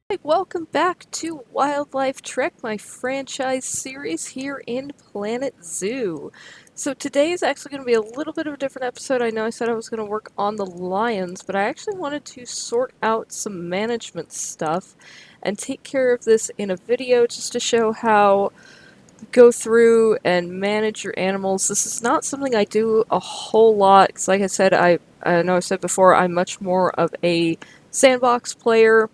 Hi, welcome back to Wildlife Trek, my franchise series here in Planet Zoo. So today is actually going to be a little bit of a different episode. I know I said I was going to work on the lions, but I actually wanted to sort out some management stuff and take care of this in a video just to show how you go through and manage your animals. This is not something I do a whole lot because like I said, I know I said before, I'm much more of a sandbox player.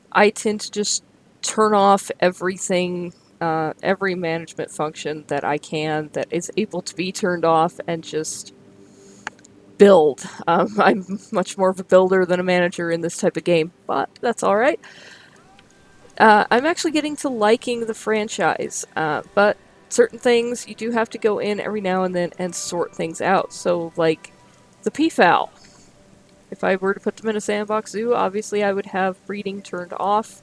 I tend to just turn off everything, every management function that I can that is able to be turned off and just build. I'm much more of a builder than a manager in this type of game, but that's alright. I'm actually getting to liking the franchise, but certain things you do have to go in every now and then and sort things out. So, like the peafowl. If I were to put them in a sandbox zoo, obviously I would have breeding turned off.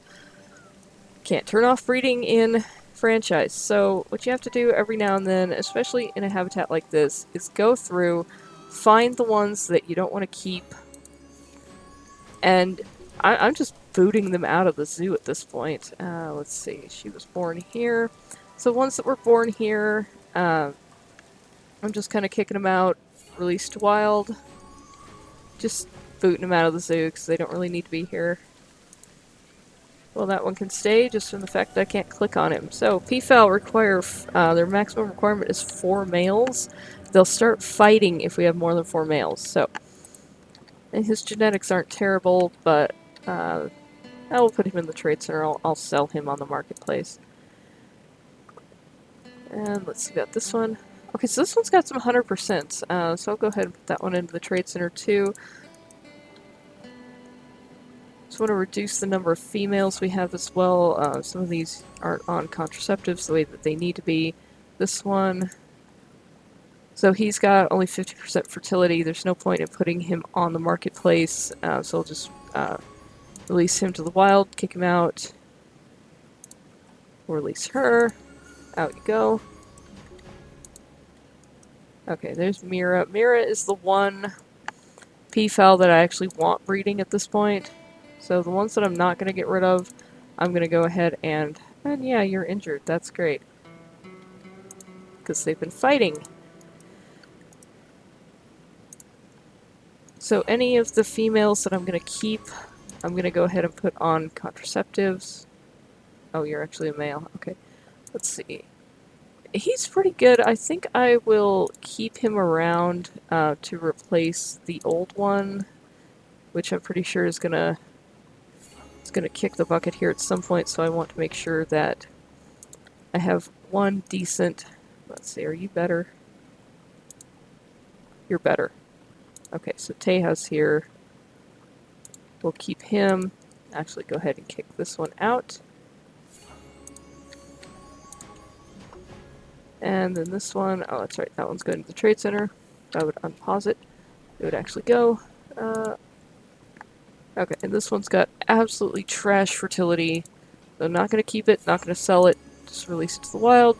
Can't turn off breeding in franchise. So what you have to do every now and then, especially in a habitat like this, is go through, find the ones that you don't want to keep, and I'm just booting them out of the zoo at this point. Let's see, she was born here. So ones that were born here, I'm just kind of kicking them out, released to wild, just booting them out of the zoo because they don't really need to be here. Well, that one can stay just from the fact that I can't click on him. So, peafowl require, their maximum requirement is 4 males. They'll start fighting if we have more than 4 males. So, and his genetics aren't terrible, but I will put him in the trade center. I'll sell him on the marketplace. And let's see about this one. Okay, so this one's got some 100%. So I'll go ahead and put that one into the trade center too. Just want to reduce the number of females we have as well. Some of these aren't on contraceptives the way that they need to be. This one, so he's got only 50% fertility. There's no point in putting him on the marketplace, so I'll just release him to the wild, kick him out, release her. Out you go. Okay, there's Mira. Mira is the one peafowl that I actually want breeding at this point. So the ones that I'm not going to get rid of, I'm going to go ahead and yeah, you're injured. That's great. Because they've been fighting. So any of the females that I'm going to keep, I'm going to go ahead and put on contraceptives. Oh, you're actually a male. Okay. Let's see. He's pretty good. I think I will keep him around to replace the old one, which I'm pretty sure is gonna kick the bucket here at some point, so I want to make sure that I have one decent... Let's see, are you better? You're better. Okay, so Tejas here. We'll keep him. Actually, go ahead and kick this one out. And then this one, oh, that's right, that one's going to the trade center. If I would unpause it, it would actually go. Okay, and this one's got absolutely trash fertility. So I'm not going to keep it, not going to sell it, just release it to the wild.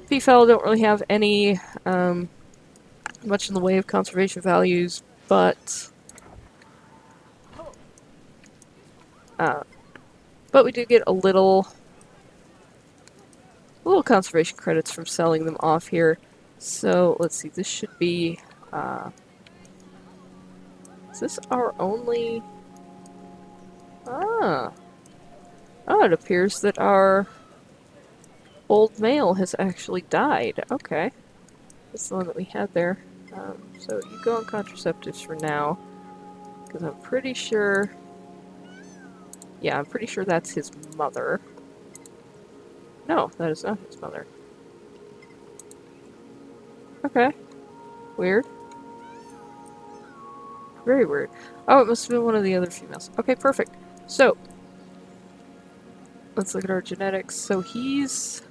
Peafowl don't really have any much in the way of conservation values, but we do get a little conservation credits from selling them off here. So let's see, this should be is this our only... oh, it appears that our old male has actually died. Okay, that's the one that we had there. So you go on contraceptives for now, because I'm pretty sure... yeah, I'm pretty sure that's his mother. No, that is not his mother. Okay. Weird. Very weird. Oh, it must have been one of the other females. Okay, perfect. So, let's look at our genetics. So he's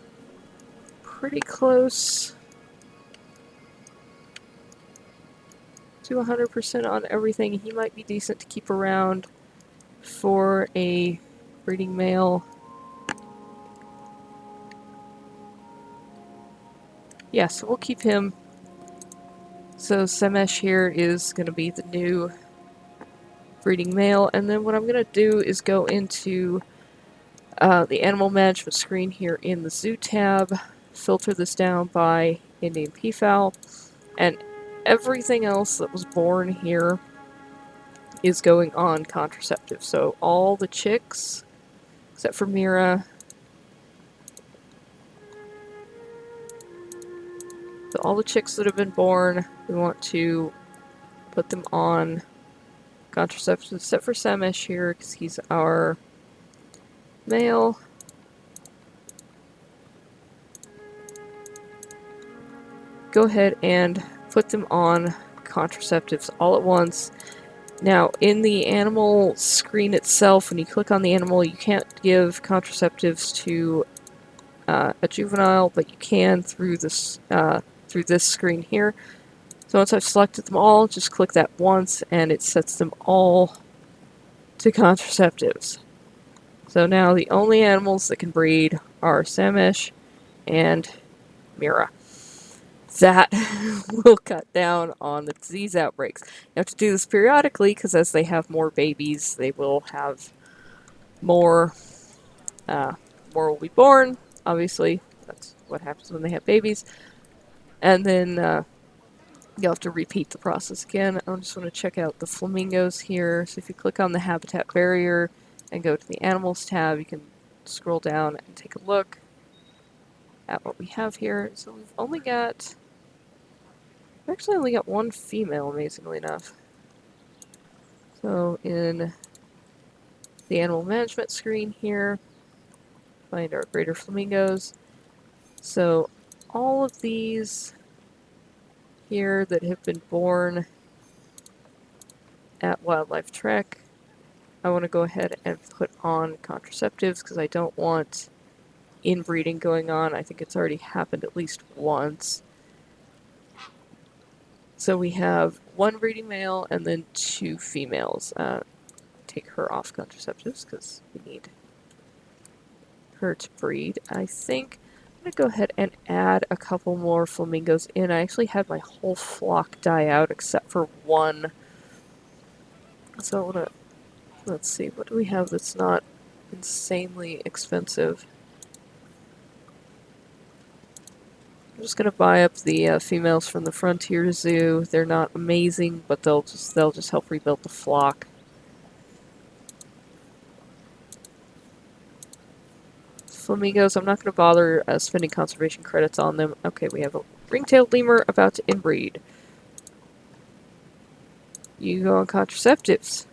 pretty close to 100% on everything. He might be decent to keep around for a breeding male. Yeah, so we'll keep him. So Semesh here is going to be the new breeding male. And then what I'm going to do is go into the animal management screen here in the zoo tab, filter this down by Indian peafowl, and everything else that was born here is going on contraceptive. So all the chicks, except for Mira, so all the chicks that have been born, we want to put them on contraceptive, except for Samish here, because he's our male. Go ahead and put them on contraceptives all at once. Now, in the animal screen itself, when you click on the animal, you can't give contraceptives to a juvenile, but you can through this screen here. So once I've selected them all, just click that once, and it sets them all to contraceptives. So now the only animals that can breed are Samish and Mira. That will cut down on the disease outbreaks. You have to do this periodically because as they have more babies, they will have more. More will be born. Obviously, that's what happens when they have babies. And then you'll have to repeat the process again. I just want to check out the flamingos here. So if you click on the habitat barrier and go to the animals tab, you can scroll down and take a look at what we have here. So we've only got. I've actually only got one female, amazingly enough. So in the animal management screen here, find our greater flamingos. So all of these here that have been born at Wildlife Trek, I want to go ahead and put on contraceptives because I don't want inbreeding going on. I think it's already happened at least once. So we have one breeding male and then 2 females. Take her off contraceptives because we need her to breed. I think I'm going to go ahead and add a couple more flamingos in. I actually had my whole flock die out except for one. So I want to, let's see, what do we have that's not insanely expensive? I'm just gonna buy up the females from the Frontier Zoo. They're not amazing, but they'll just help rebuild the flock. Flamingos, I'm not gonna bother spending conservation credits on them. Okay, we have a ring-tailed lemur about to inbreed. You go on contraceptives.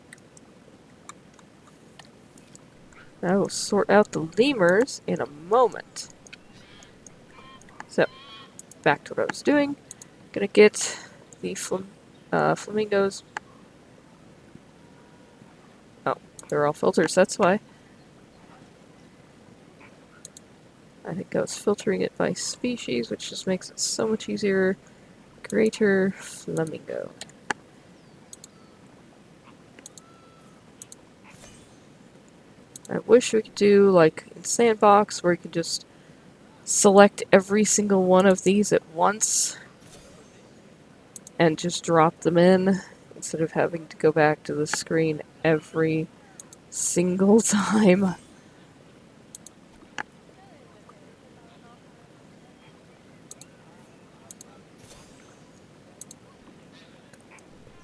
I will sort out the lemurs in a moment. So, back to what I was doing. Gonna get the flamingos. Oh, they're all filters, that's why. I think I was filtering it by species, which just makes it so much easier. Greater flamingo. I wish we could do like in Sandbox where you could just select every single one of these at once and just drop them in instead of having to go back to the screen every single time.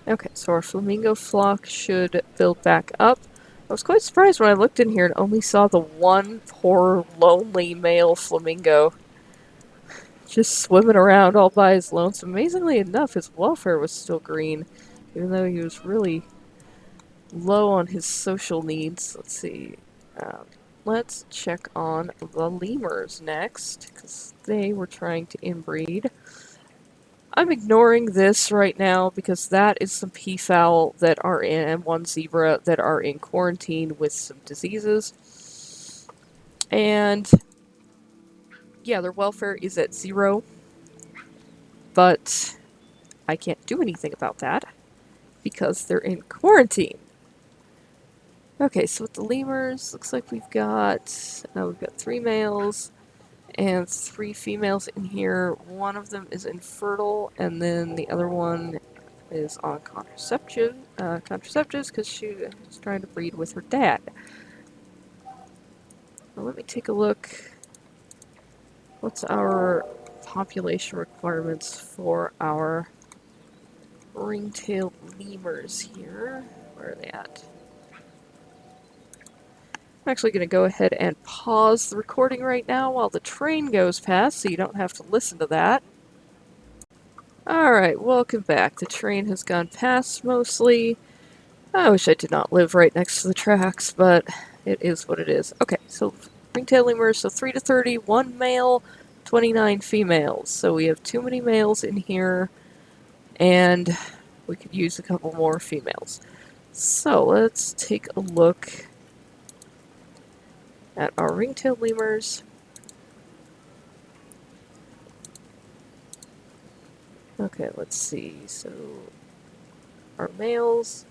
Okay, so our flamingo flock should build back up. I was quite surprised when I looked in here and only saw the one poor, lonely male flamingo just swimming around all by his lonesome. Amazingly enough, his welfare was still green, even though he was really low on his social needs. Let's see. Let's check on the lemurs next, because they were trying to inbreed. I'm ignoring this right now because that is some peafowl that are in, and one zebra that are in quarantine with some diseases. And yeah, their welfare is at 0, but I can't do anything about that because they're in quarantine. Okay, so with the lemurs, looks like we've got 3 males and 3 females in here. One of them is infertile, and then the other one is on contraceptives because she is trying to breed with her dad. Now let me take a look. What's our population requirements for our ring-tailed lemurs here? Where are they at? I'm actually going to go ahead and pause the recording right now while the train goes past so you don't have to listen to that. Alright, welcome back. The train has gone past mostly. I wish I did not live right next to the tracks, but it is what it is. Okay, so ringtail lemurs, so 3 to 30, 1 male, 29 females. So we have too many males in here, and we could use a couple more females. So let's take a look at our ringtail lemurs. Okay, let's see. So our males,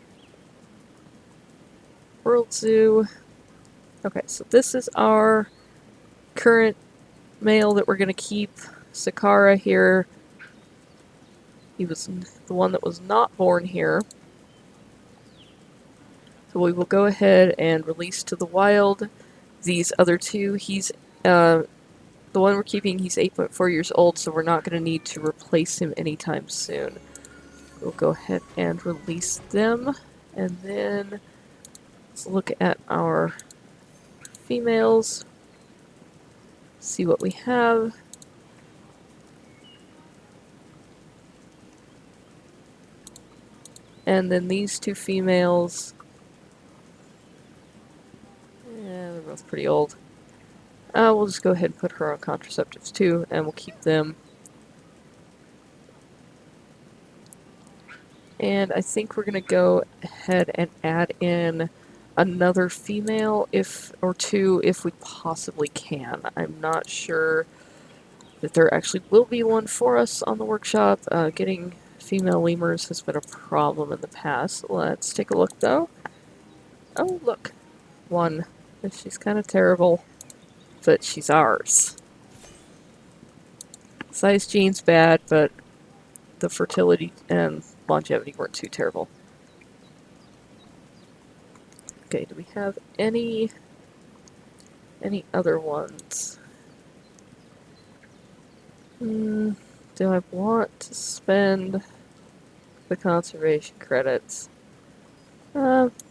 World Zoo. Okay, so this is our current male that we're going to keep. Sakara here. He was the one that was not born here. So we will go ahead and release to the wild these other two. He's the one we're keeping, he's 8.4 years old, so we're not going to need to replace him anytime soon. We'll go ahead and release them. And then let's look at our females. See what we have. And then these two females. Yeah, they're both pretty old. We'll just go ahead and put her on contraceptives too, and we'll keep them. And I think we're going to go ahead and add in another female or two if we possibly can. I'm not sure that there actually will be one for us on the workshop. Getting female lemurs has been a problem in the past. Let's take a look though. Oh, look. One. She's kind of terrible, but she's ours. Size gene's bad, but the fertility and longevity weren't too terrible. Okay, do we have any other ones? Do I want to spend the conservation credits?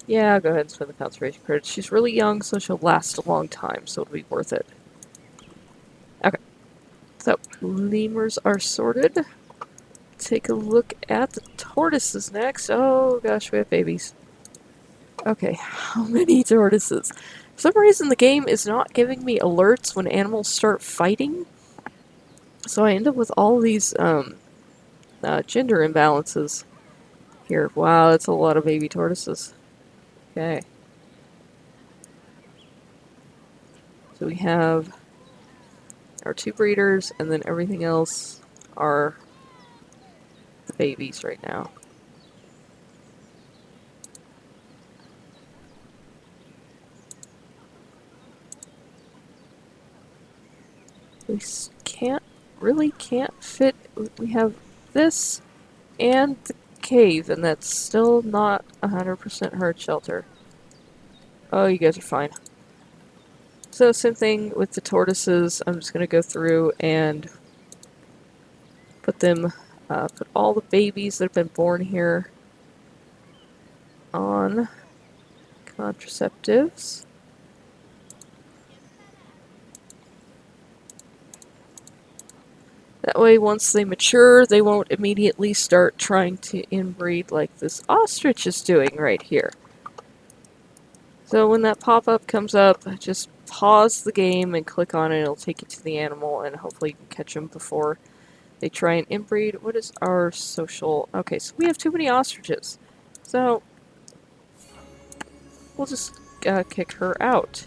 Yeah, I'll go ahead and spend the conservation credits. She's really young, so she'll last a long time, so it'll be worth it. Okay, so lemurs are sorted. Take a look at the tortoises next. Oh gosh, we have babies. Okay, how many tortoises? For some reason the game is not giving me alerts when animals start fighting. So I end up with all these gender imbalances here. Wow, that's a lot of baby tortoises. Okay. So we have our two breeders, and then everything else are the babies right now. We can't fit. We have this and the cave, and that's still not 100% herd shelter. Oh, you guys are fine. So same thing with the tortoises. I'm just going to go through and put all the babies that have been born here on contraceptives. That way, once they mature, they won't immediately start trying to inbreed like this ostrich is doing right here. So when that pop-up comes up, just pause the game and click on it. It'll take you to the animal, and hopefully you can catch them before they try and inbreed. What is our social? Okay, so we have too many ostriches. So we'll just kick her out.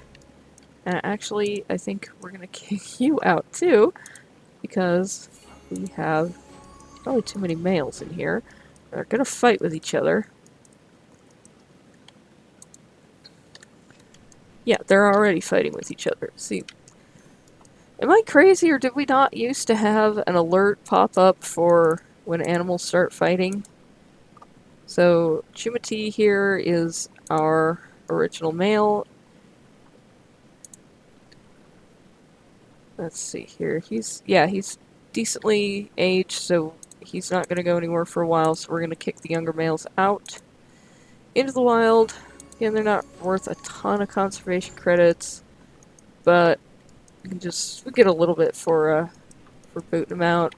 And actually, I think we're going to kick you out too, because we have probably too many males in here. They're going to fight with each other. Yeah, they're already fighting with each other. See, am I crazy, or did we not used to have an alert pop up for when animals start fighting? So, Chumati here is our original male. Let's see here. He's decently aged, so he's not going to go anywhere for a while, so we're going to kick the younger males out into the wild. Again, they're not worth a ton of conservation credits, but we get a little bit for booting them out.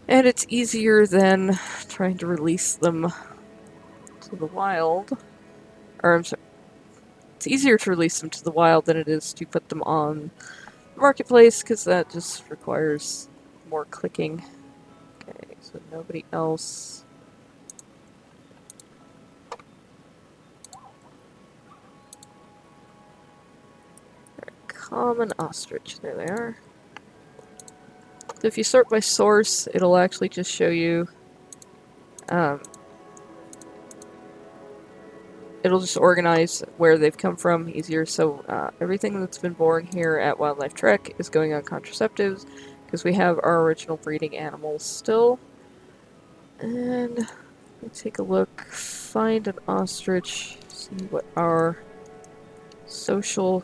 And it's easier than trying to release them to the wild. Or, I'm sorry, it's easier to release them to the wild than it is to put them on the marketplace, because that just requires more clicking. Okay, so nobody else. Common ostrich, there they are. So if you sort by source, it'll actually just show you, it'll just organize where they've come from easier. So everything that's been born here at Wildlife Trek is going on contraceptives, because we have our original breeding animals still. And let me take a look, find an ostrich, see what our social,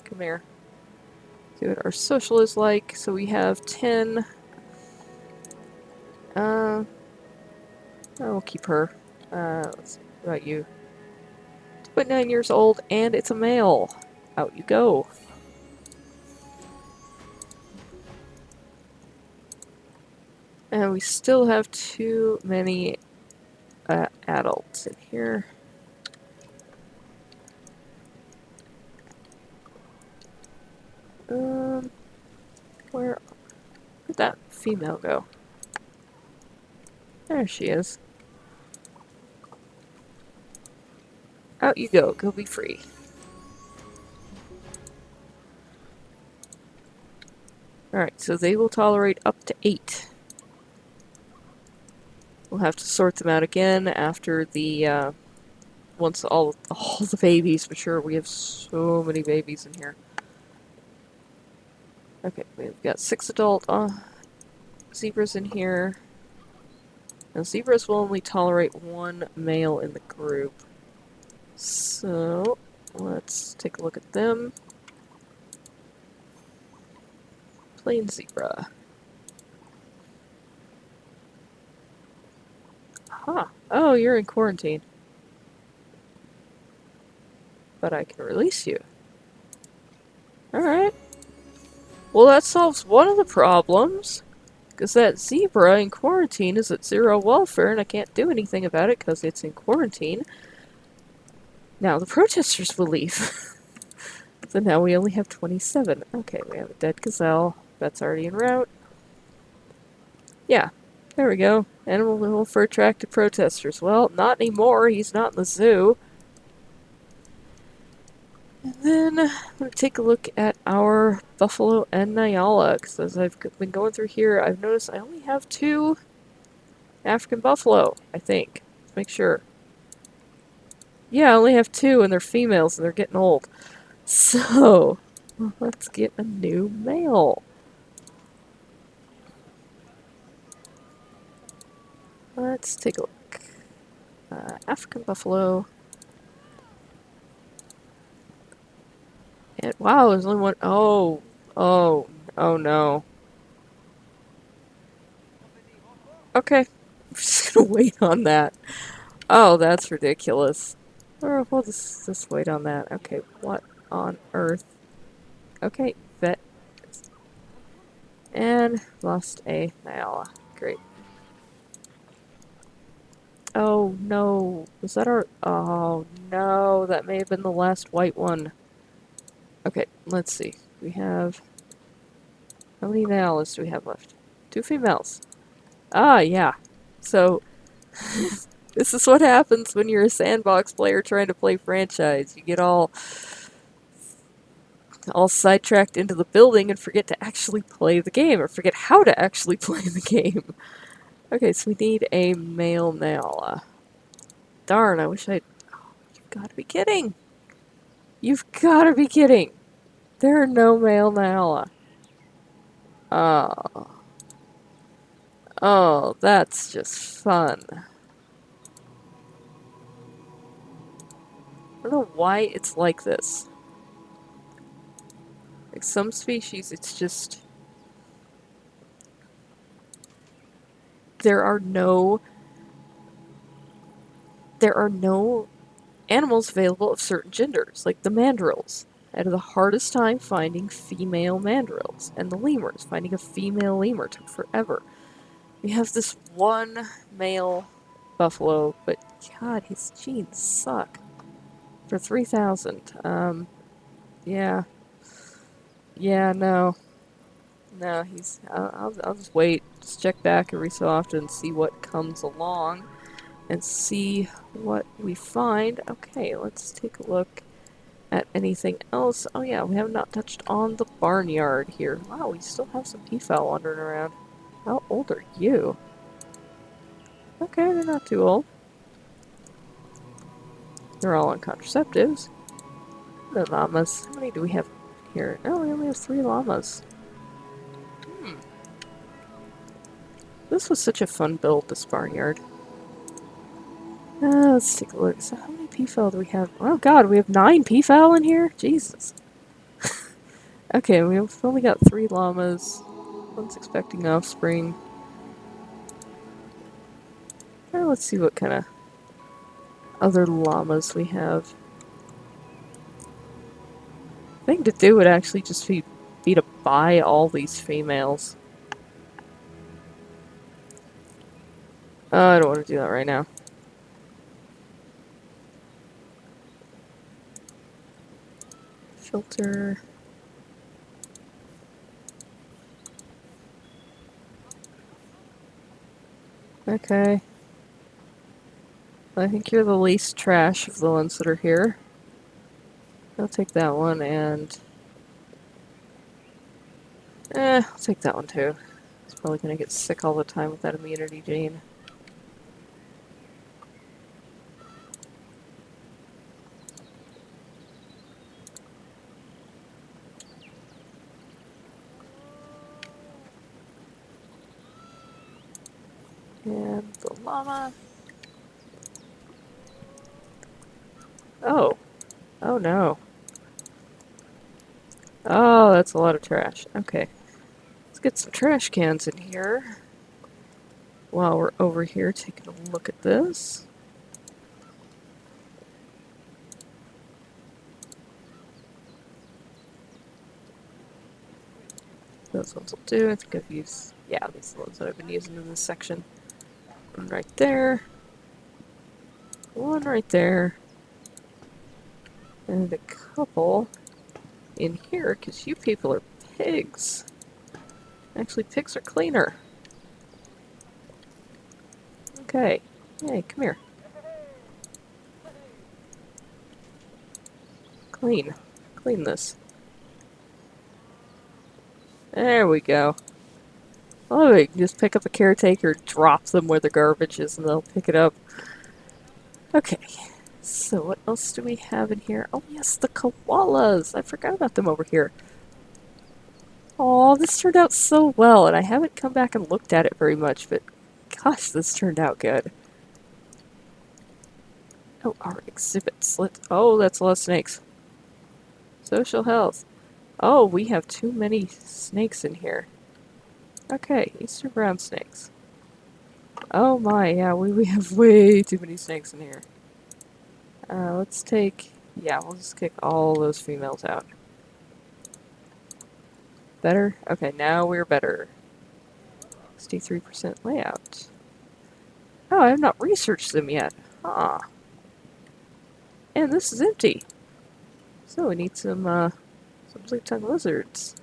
come here, see what our social is like. So we have 10, we'll keep her. Let's see, what about you? 2.9 years old, and it's a male. Out you go. And we still have too many adults in here. Where'd that female go? There she is. Out you go. Go be free. Alright, so they will tolerate up to 8. We'll have to sort them out again after the, once all the babies mature. We have so many babies in here. Okay, we've got 6 adult zebras in here. Now, zebras will only tolerate 1 male in the group. So, let's take a look at them. Plain zebra. Huh. Oh, you're in quarantine. But I can release you. Alright. Well, that solves one of the problems. Because that zebra in quarantine is at 0 welfare, and I can't do anything about it because it's in quarantine. Now the protesters will leave. So now we only have 27. Okay, we have a dead gazelle. That's already en route. Yeah, there we go. Animal welfare attracted protesters. Well, not anymore. He's not in the zoo. And then I'm going to take a look at our buffalo and Nyala, because as I've been going through here, I've noticed I only have 2 African buffalo, I think. Let's make sure. Yeah, I only have 2, and they're females, and they're getting old. So, let's get a new male. Let's take a look. African buffalo. And wow, there's only one. Oh no. Okay, I'm just gonna wait on that. Oh, that's ridiculous. Or we'll just wait on that. Okay, what on earth? Okay, vet. And lost a Nyala. Great. Oh no. Was that our... Oh no, that may have been the last white one. Okay, let's see. We have... How many Nyalas do we have left? 2 females. Ah, yeah. So, this is what happens when you're a sandbox player trying to play franchise. You get all sidetracked into the building and forget to actually play the game, or forget how to actually play the game. Okay, so we need a male Nyala. Darn, I wish I'd... Oh, you've got to be kidding! You've got to be kidding! There are no male Nyala. Oh. Oh, that's just fun. I don't know why it's like this. Like some species, it's just there are no animals available of certain genders, like the mandrills. I had the hardest time finding female mandrills, and the lemurs. Finding a female lemur took forever. We have this one male buffalo, but God, his genes suck. For 3,000. Yeah. Yeah, no. No, I'll just wait. Just check back every so often and see what comes along. And see what we find. Okay, let's take a look at anything else. Oh yeah, we have not touched on the barnyard here. Wow, we still have some peafowl wandering around. How old are you? Okay, they're not too old. They're all on contraceptives. The llamas. How many do we have here? Oh, we only have 3 llamas. Hmm. This was such a fun build, this barnyard. Let's take a look. So how many peafowl do we have? Oh god, we have 9 peafowl in here? Jesus. Okay, we've only got 3 llamas. One's expecting offspring. Let's see what kind of other llamas we have. The thing to do would actually just be to buy all these females. I don't want to do that right now. Filter. Okay. I think you're the least trash of the ones that are here. I'll take that one and... I'll take that one too. It's probably gonna get sick all the time with that immunity gene. And the llama. Oh. Oh no. Oh, that's a lot of trash. Okay. Let's get some trash cans in here. While we're over here taking a look at this. Those ones will do. I think I've used... Yeah, these are the ones that I've been using in this section. One right there. One right there. And a couple in here, because you people are pigs. Actually, pigs are cleaner. Okay. Hey, come here. Clean. Clean this. There we go. Oh, you can just pick up a caretaker, drop them where the garbage is, and they'll pick it up. Okay. So what else do we have in here? Oh yes, the koalas! I forgot about them over here. Oh, this turned out so well, and I haven't come back and looked at it very much, but gosh, this turned out good. Oh, our exhibits. Oh, that's a lot of snakes. Social health. Oh, we have too many snakes in here. Okay, Eastern brown snakes. Oh my, yeah, we have way too many snakes in here. Let's take... Yeah, we'll just kick all those females out. Better? Okay, now we're better. 63% layout. Oh, I have not researched them yet. Huh. And this is empty. So we need some blue-tongue lizards.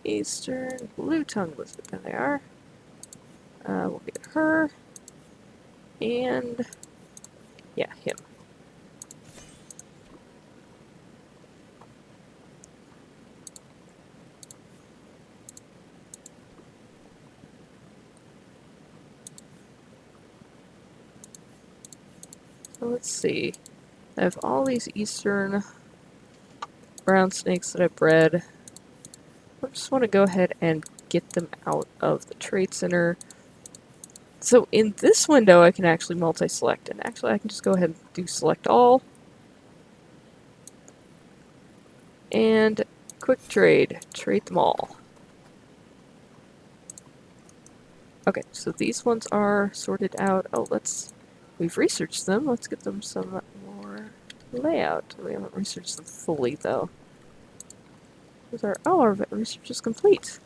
Eastern blue-tongue lizard. There they are. We'll get her. And... yeah, him. So let's see. I have all these eastern brown snakes that I bred. I just want to go ahead and get them out of the trade center. So in this window I can actually multi-select, and actually I can just go ahead and do select all. And quick trade. Trade them all. Okay, so these ones are sorted out. Oh, we've researched them. Let's get them some more layout. We haven't researched them fully, though. Our vet research is complete.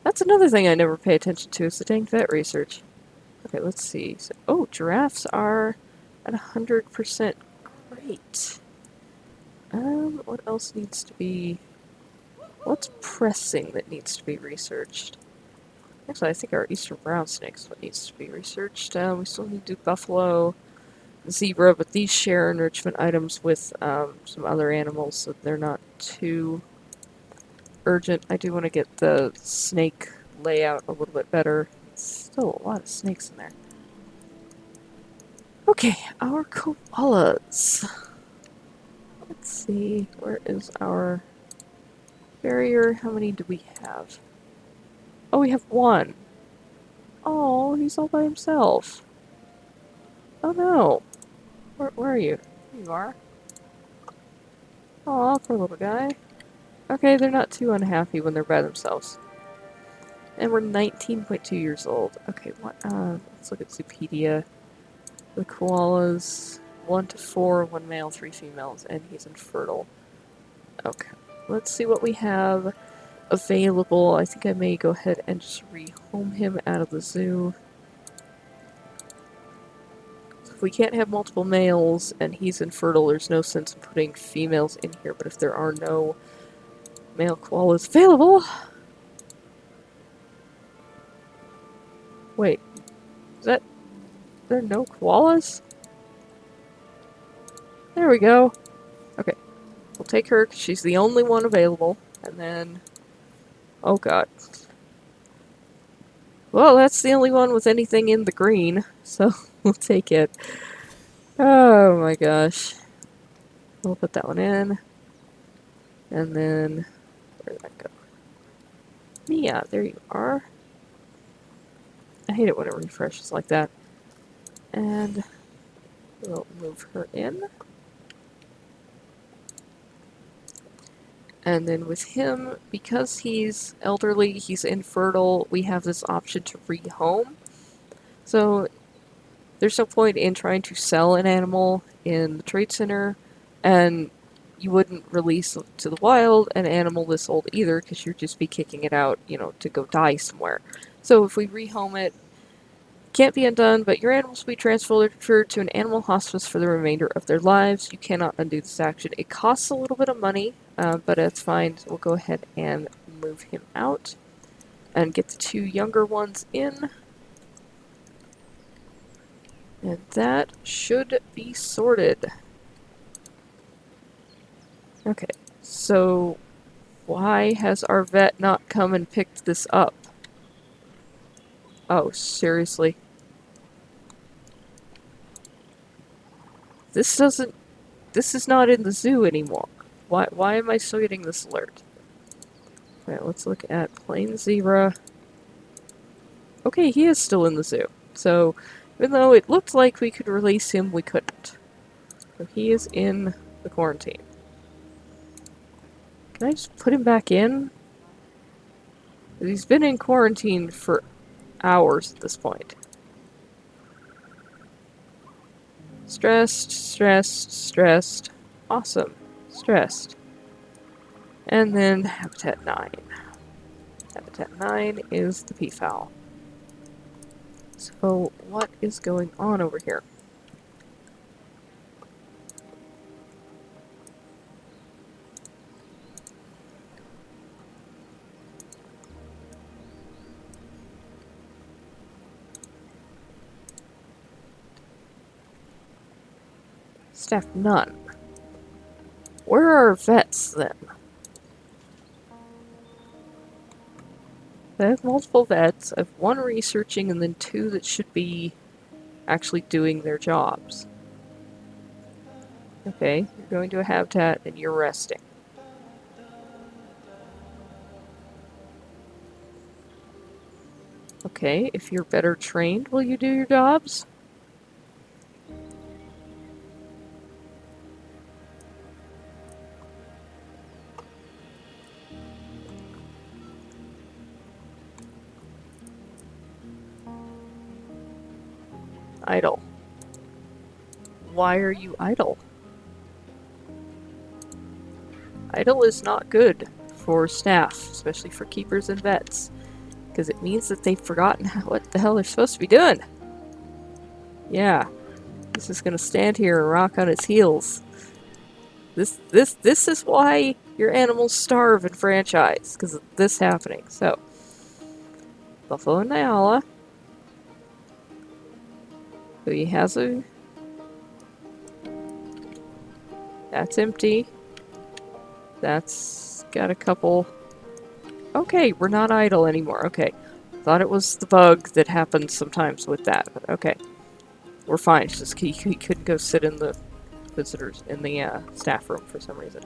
That's another thing I never pay attention to is the dang vet research. Okay, let's see. So, oh, giraffes are at 100%. Great. What else needs to be... What's pressing that needs to be researched? Actually, I think our eastern brown snake is what needs to be researched. We still need to do buffalo, zebra, but these share enrichment items with some other animals, so they're not too urgent. I do want to get the snake layout a little bit better. Still a lot of snakes in there. Okay, our koalas. Let's see, where is our barrier? How many do we have? Oh, we have one. Oh, he's all by himself. Oh no. Where are you? There you are. Aw, poor little guy. Okay, they're not too unhappy when they're by themselves. And we're 19.2 years old. Okay, let's look at Zoopedia. The koalas, 1 to 4, 1 male, 3 females, and he's infertile. Okay, let's see what we have available. I think I may go ahead and just rehome him out of the zoo. So if we can't have multiple males and he's infertile, there's no sense in putting females in here, but if there are no male koalas available... Wait, there are no koalas? There we go. Okay, we'll take her because she's the only one available, and then... Oh god. Well, that's the only one with anything in the green, so we'll take it. Oh my gosh. We'll put that one in. And then... Where'd that go? Mia, there you are. I hate it when it refreshes like that. And we'll move her in. And then with him, because he's elderly, he's infertile, we have this option to rehome. So there's no point in trying to sell an animal in the trade center, and you wouldn't release to the wild an animal this old either, because you'd just be kicking it out, to go die somewhere. So if we rehome it, can't be undone, but your animals will be transferred to an animal hospice for the remainder of their lives. You cannot undo this action. It costs a little bit of money, but it's fine. We'll go ahead and move him out and get the 2 younger ones in. And that should be sorted. Okay, so why has our vet not come and picked this up? Oh, seriously? This is not in the zoo anymore. Why am I still getting this alert? Alright, let's look at plain zebra. Okay, he is still in the zoo. So, even though it looked like we could release him, we couldn't. So he is in the quarantine. Can I just put him back in? He's been in quarantine for hours at this point. Stressed, stressed, stressed. Awesome. Stressed. And then Habitat 9. Habitat 9 is the peafowl. So, what is going on over here? Staff none. Where are our vets, then? I have multiple vets. I have 1 researching and then 2 that should be actually doing their jobs. Okay, you're going to a habitat and you're resting. Okay, if you're better trained, will you do your jobs? Idle. Why are you idle? Idle is not good for staff, especially for keepers and vets, because it means that they've forgotten what the hell they're supposed to be doing. Yeah, this is gonna stand here and rock on its heels. This is why your animals starve in franchise, because of this happening. So, Buffalo and Nyala. So he has a... That's empty. That's got a couple... Okay, we're not idle anymore. Okay. Thought it was the bug that happens sometimes with that, but okay. We're fine. It's just he couldn't go sit in the visitors, in the staff room for some reason.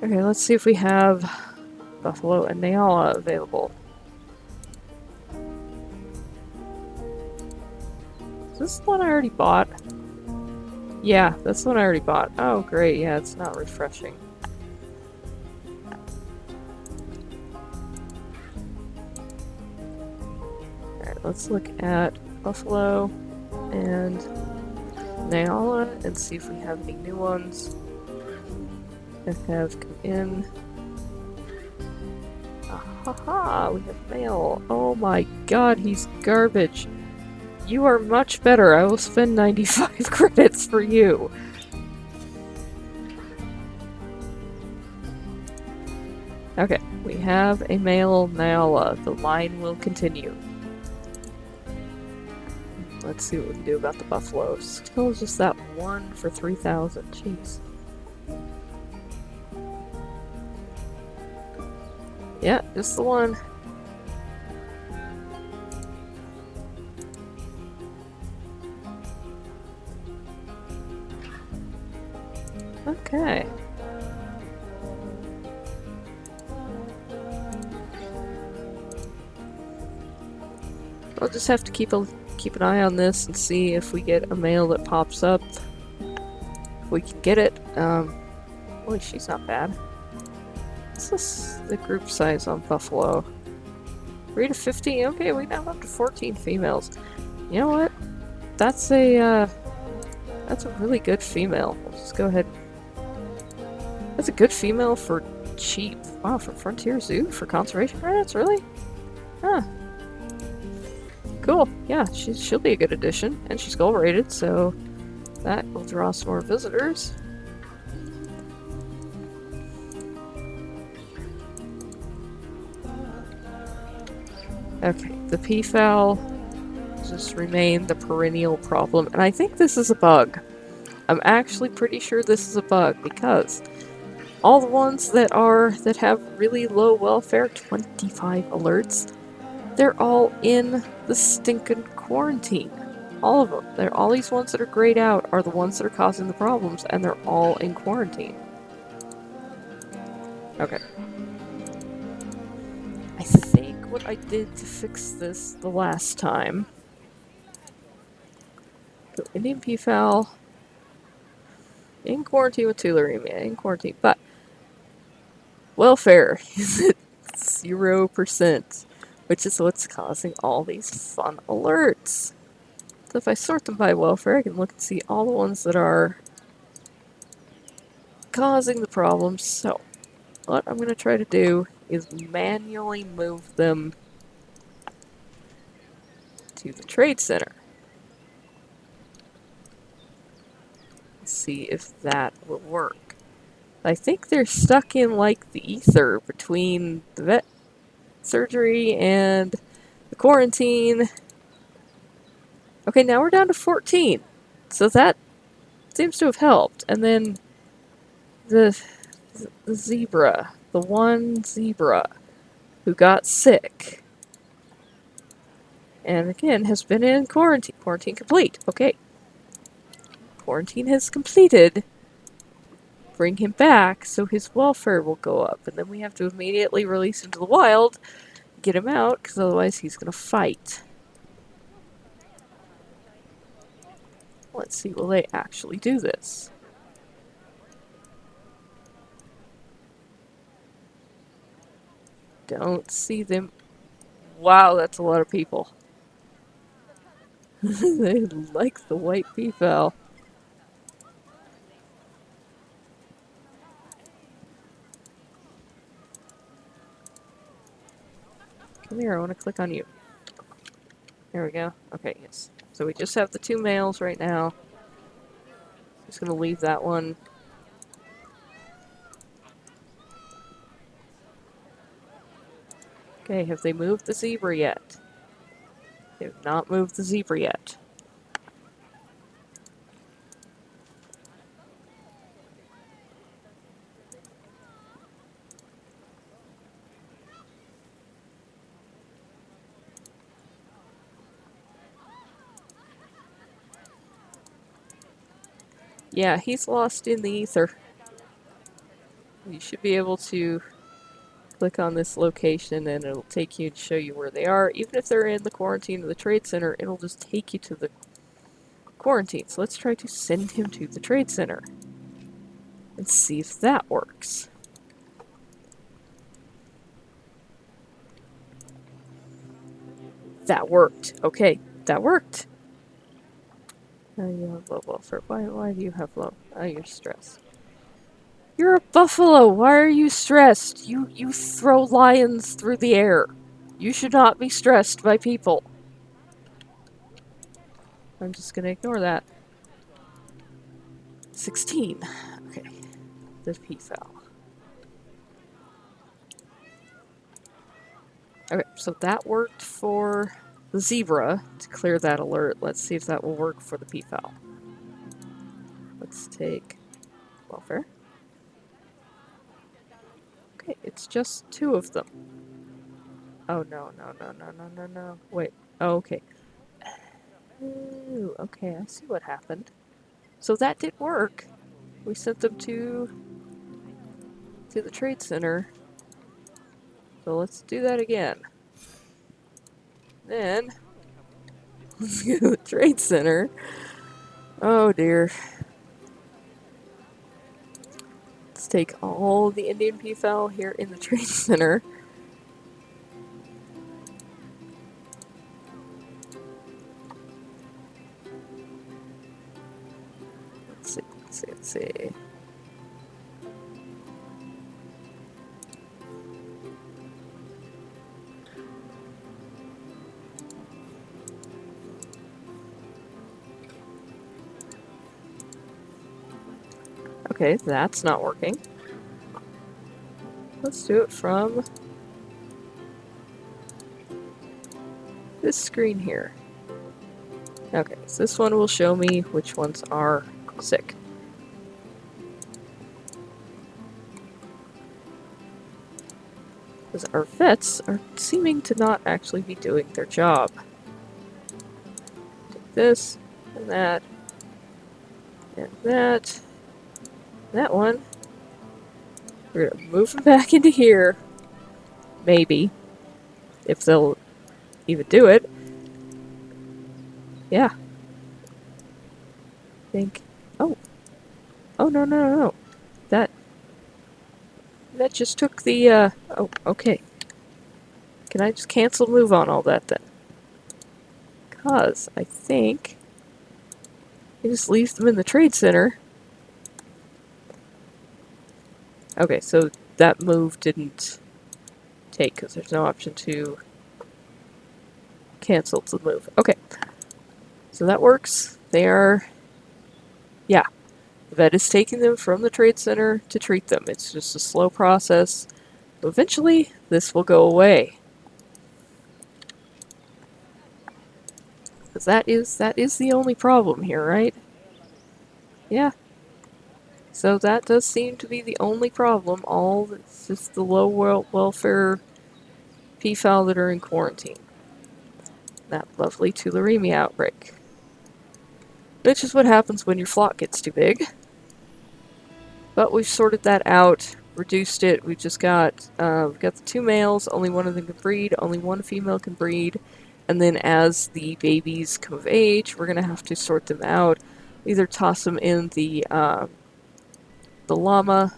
Okay, let's see if we have Buffalo and Nyala available. Is this the one I already bought? Yeah, that's the one I already bought. Oh, great. Yeah, it's not refreshing. Alright, let's look at Buffalo and Nyala and see if we have any new ones that have come in. Ahaha, we have mail. Oh my god, he's garbage. You are much better. I will spend 95 credits for you. Okay, we have a male Nyala. The line will continue. Let's see what we can do about the buffalo. Still just that one for 3,000. Jeez. Yeah, just the one. Okay. I'll just have to keep an eye on this and see if we get a male that pops up. If we can get it. Boy, she's not bad. What's this, the group size on Buffalo? 3 to 15? Okay, we now have up to 14 females. You know what? That's a really good female. We'll just go ahead. That's a good female for cheap. Wow, for Frontier Zoo? For conservation credits? Really? Huh. Cool. Yeah, she'll be a good addition. And she's gold rated, so that will draw some more visitors. Okay, the peafowl just remain the perennial problem, and I think this is a bug. I'm actually pretty sure this is a bug because all the ones that have really low welfare, 25 alerts, they're all in the stinking quarantine. All of them. All these ones that are grayed out are the ones that are causing the problems, and they're all in quarantine. Okay. I think what I did to fix this the last time... So Indian peafowl... in quarantine with tularemia, in quarantine, but... welfare is at 0%, which is what's causing all these fun alerts. So if I sort them by welfare, I can look and see all the ones that are causing the problems. So what I'm going to try to do is manually move them to the trade center. Let's see if that will work. I think they're stuck in like the ether between the vet surgery and the quarantine. Okay, now we're down to 14. So that seems to have helped. And then the zebra, the one zebra who got sick, and again has been in quarantine. Quarantine complete. Okay. Quarantine has completed. Bring him back so his welfare will go up. And then we have to immediately release him to the wild, get him out, because otherwise he's going to fight. Let's see, will they actually do this? Don't see them. Wow, that's a lot of people. They like the white peafowl. Come here, I want to click on you. There we go. Okay, yes. So we just have the 2 males right now. Just gonna leave that one. Okay, have they moved the zebra yet? They have not moved the zebra yet. Yeah, he's lost in the ether. You should be able to click on this location and it'll take you to show you where they are. Even if they're in the quarantine of the trade center, it'll just take you to the quarantine. So let's try to send him to the trade center and see if that works. That worked. Okay, that worked. You have low welfare. Why do you have low? You're stressed. You're a buffalo. Why are you stressed? You throw lions through the air. You should not be stressed by people. I'm just gonna ignore that. 16. Okay. The peafowl. Okay, so that worked for the zebra to clear that alert. Let's see if that will work for the peafowl. Let's take welfare. Okay, it's just 2 of them. Oh, no. Wait. Oh, okay. Ooh, okay, I see what happened. So that did work. We sent them to the trade center. So let's do that again. Then, let's go to the trade center. Oh dear. Let's take all the Indian peafowl here in the trade center. Let's see. Okay, that's not working. Let's do it from this screen here. Okay, so this one will show me which ones are sick. Because our vets are seeming to not actually be doing their job. Take this, and that, and that. That one. We're gonna move them back into here. Maybe. If they'll even do it. Yeah. I think. Oh. Oh, no. That just took the, oh, okay. Can I just cancel move on all that then? Because I think you just leave them in the trade center. Okay, so that move didn't take because there's no option to cancel the move. Okay. So that works. They are, yeah. The vet is taking them from the trade center to treat them. It's just a slow process. But eventually, this will go away. Because that is the only problem here, right? Yeah. So that does seem to be the only problem. It's just the low welfare peafowl that are in quarantine. That lovely tularemia outbreak. Which is what happens when your flock gets too big. But we've sorted that out, reduced it. We've just got we've got the 2 males. Only one of them can breed. Only one female can breed. And then as the babies come of age, we're gonna have to sort them out. Either toss them in the llama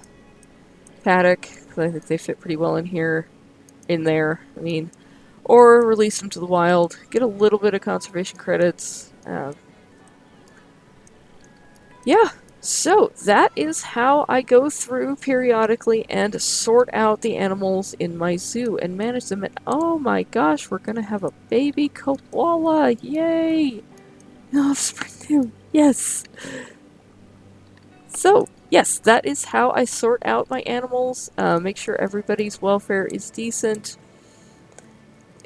paddock, because I think they fit pretty well in there. I mean, or release them to the wild, get a little bit of conservation credits, Uh, yeah, so that is how I go through periodically and sort out the animals in my zoo and manage them. And oh my gosh, we're gonna have a baby koala! Yay! Oh, Springdale, yes! So, yes, that is how I sort out my animals, make sure everybody's welfare is decent,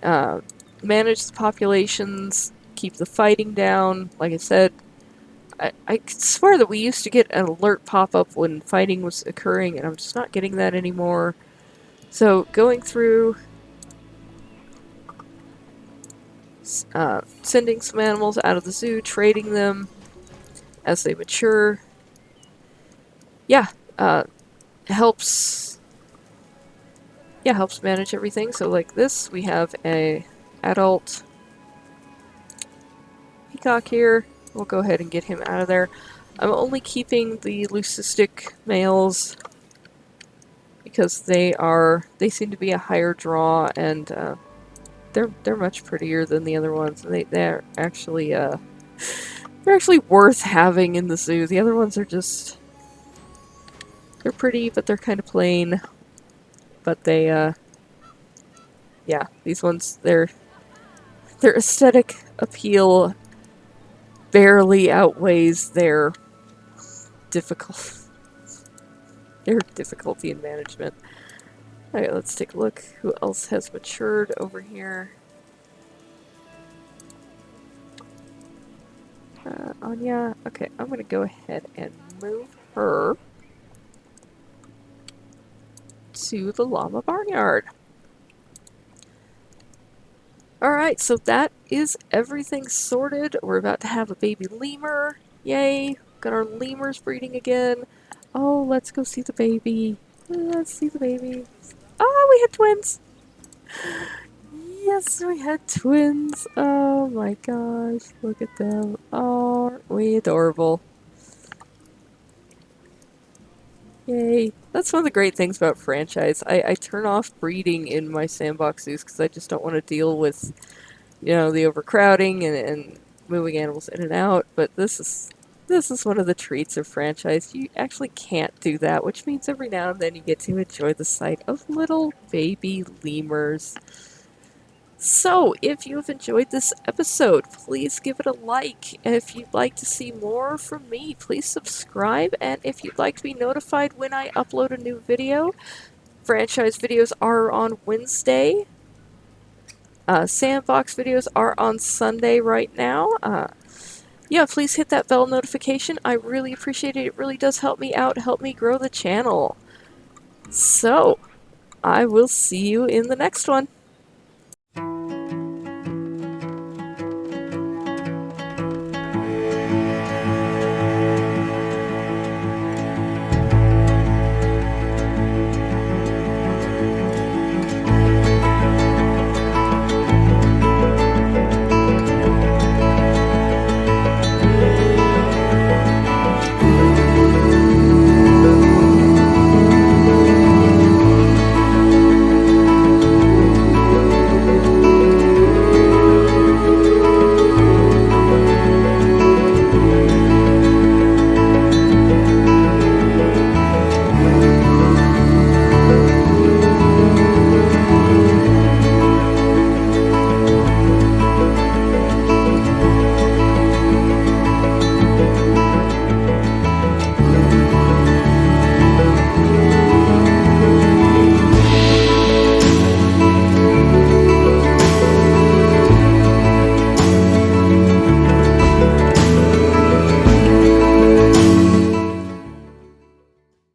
uh, manage the populations, keep the fighting down. Like I said, I could swear that we used to get an alert pop up when fighting was occurring, and I'm just not getting that anymore. So, going through, sending some animals out of the zoo, trading them as they mature. Yeah, helps. Yeah, helps manage everything. So, like this, we have a adult peacock here. We'll go ahead and get him out of there. I'm only keeping the leucistic males because they seem to be a higher draw, and they're much prettier than the other ones. They're actually worth having in the zoo. The other ones are just they're pretty, but they're kind of plain. But yeah, these ones their aesthetic appeal barely outweighs difficult their difficulty in management. Alright, let's take a look. Who else has matured over here? Anya. Okay, I'm gonna go ahead and move her to the llama barnyard. Alright, so that is everything sorted. We're about to have a baby lemur. Yay! Got our lemurs breeding again. Oh, let's go see the baby. Let's see the baby. Oh, we had twins! Yes, we had twins. Oh my gosh, look at them. Oh, aren't we adorable? Yay. That's one of the great things about franchise. I turn off breeding in my sandbox zoos because I just don't want to deal with, the overcrowding and moving animals in and out. But this is one of the treats of franchise. You actually can't do that, which means every now and then you get to enjoy the sight of little baby lemurs. So, if you have enjoyed this episode, please give it a like. If you'd like to see more from me, please subscribe. And if you'd like to be notified when I upload a new video, franchise videos are on Wednesday. Sandbox videos are on Sunday right now. Yeah, please hit that bell notification. I really appreciate it. It really does help me out, help me grow the channel. So, I will see you in the next one.